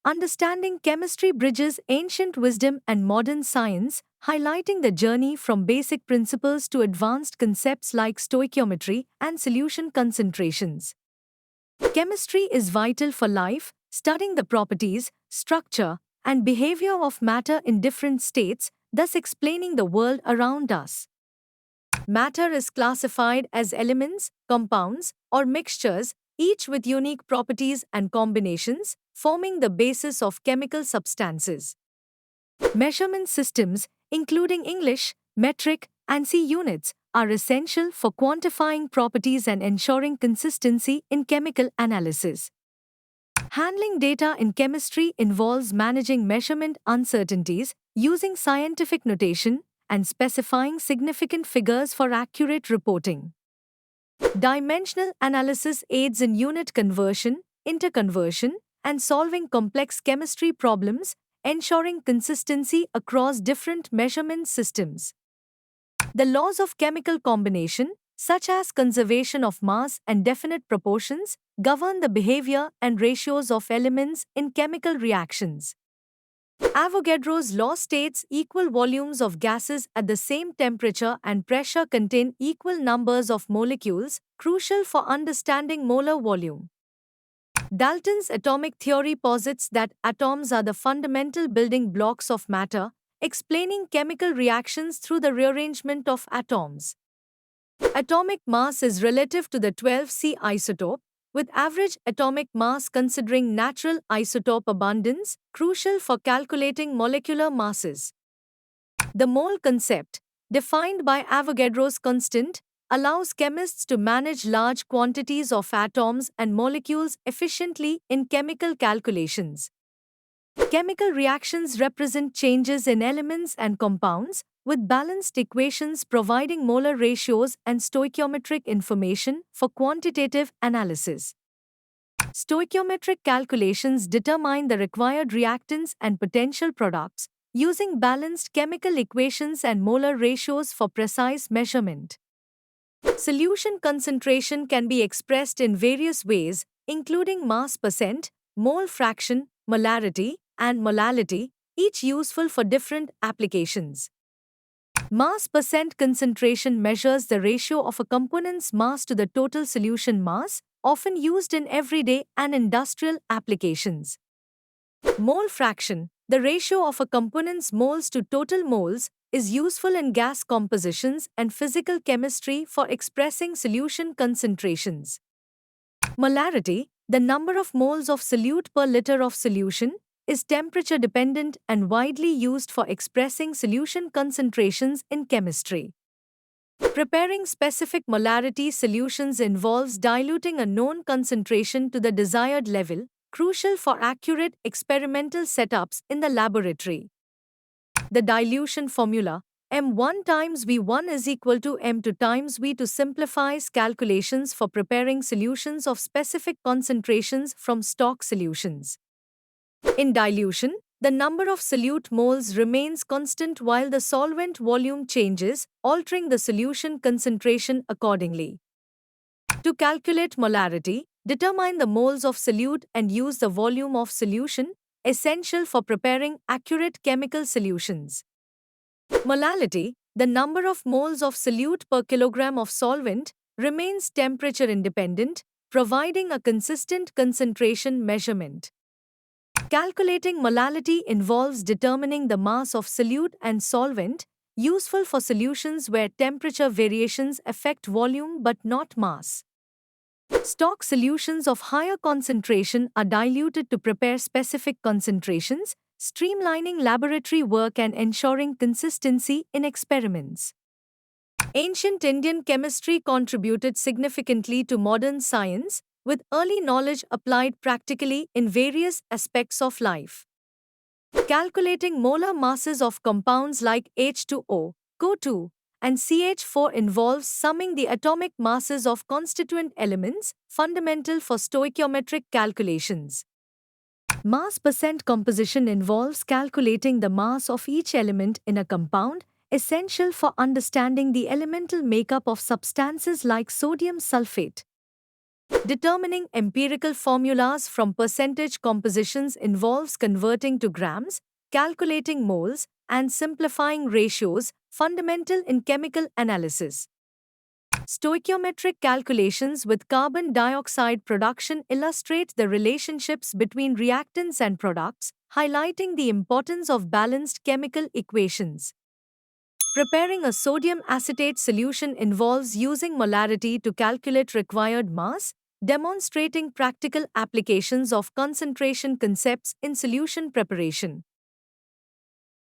Understanding Chemistry bridges ancient wisdom and modern science, highlighting the journey from basic principles to advanced concepts like stoichiometry and solution concentrations. Chemistry is vital for life, studying the properties, structure, and behavior of matter in different states, thus explaining the world around us. Matter is classified as elements, compounds, or mixtures, each with unique properties and combinations, forming the basis of chemical substances. Measurement systems, including English, metric, and SI units, are essential for quantifying properties and ensuring consistency in chemical analysis. Handling data in chemistry involves managing measurement uncertainties, using scientific notation, and specifying significant figures for accurate reporting. Dimensional analysis aids in unit conversion, interconversion, and solving complex chemistry problems, ensuring consistency across different measurement systems. The laws of chemical combination, such as conservation of mass and definite proportions, govern the behavior and ratios of elements in chemical reactions. Avogadro's law states equal volumes of gases at the same temperature and pressure contain equal numbers of molecules, crucial for understanding molar volume. Dalton's atomic theory posits that atoms are the fundamental building blocks of matter, explaining chemical reactions through the rearrangement of atoms. Atomic mass is relative to the 12C isotope, with average atomic mass considering natural isotope abundance, crucial for calculating molecular masses. The mole concept, defined by Avogadro's constant, allows chemists to manage large quantities of atoms and molecules efficiently in chemical calculations. Chemical reactions represent changes in elements and compounds, with balanced equations providing molar ratios and stoichiometric information for quantitative analysis. Stoichiometric calculations determine the required reactants and potential products, using balanced chemical equations and molar ratios for precise measurement. Solution concentration can be expressed in various ways, including mass percent, mole fraction, molarity, and molality, each useful for different applications. Mass percent concentration measures the ratio of a component's mass to the total solution mass, often used in everyday and industrial applications. Mole fraction, the ratio of a component's moles to total moles, is useful in gas compositions and physical chemistry for expressing solution concentrations. Molarity, the number of moles of solute per liter of solution, is temperature dependent and widely used for expressing solution concentrations in chemistry. Preparing specific molarity solutions involves diluting a known concentration to the desired level, crucial for accurate experimental setups in the laboratory. The dilution formula, M1 times V1 is equal to M2 times V2 simplifies calculations for preparing solutions of specific concentrations from stock solutions. In dilution, the number of solute moles remains constant while the solvent volume changes, altering the solution concentration accordingly. To calculate molarity, determine the moles of solute and use the volume of solution, essential for preparing accurate chemical solutions. Molality, the number of moles of solute per kilogram of solvent, remains temperature independent, providing a consistent concentration measurement. Calculating molality involves determining the mass of solute and solvent, useful for solutions where temperature variations affect volume but not mass. Stock solutions of higher concentration are diluted to prepare specific concentrations, streamlining laboratory work and ensuring consistency in experiments. Ancient Indian chemistry contributed significantly to modern science, with early knowledge applied practically in various aspects of life. Calculating molar masses of compounds like H2O, CO2, and CH4 involves summing the atomic masses of constituent elements, fundamental for stoichiometric calculations. Mass percent composition involves calculating the mass of each element in a compound, essential for understanding the elemental makeup of substances like sodium sulfate. Determining empirical formulas from percentage compositions involves converting to grams, calculating moles, and simplifying ratios, fundamental in chemical analysis. Stoichiometric calculations with carbon dioxide production illustrate the relationships between reactants and products, highlighting the importance of balanced chemical equations. Preparing a sodium acetate solution involves using molarity to calculate required mass, demonstrating practical applications of concentration concepts in solution preparation.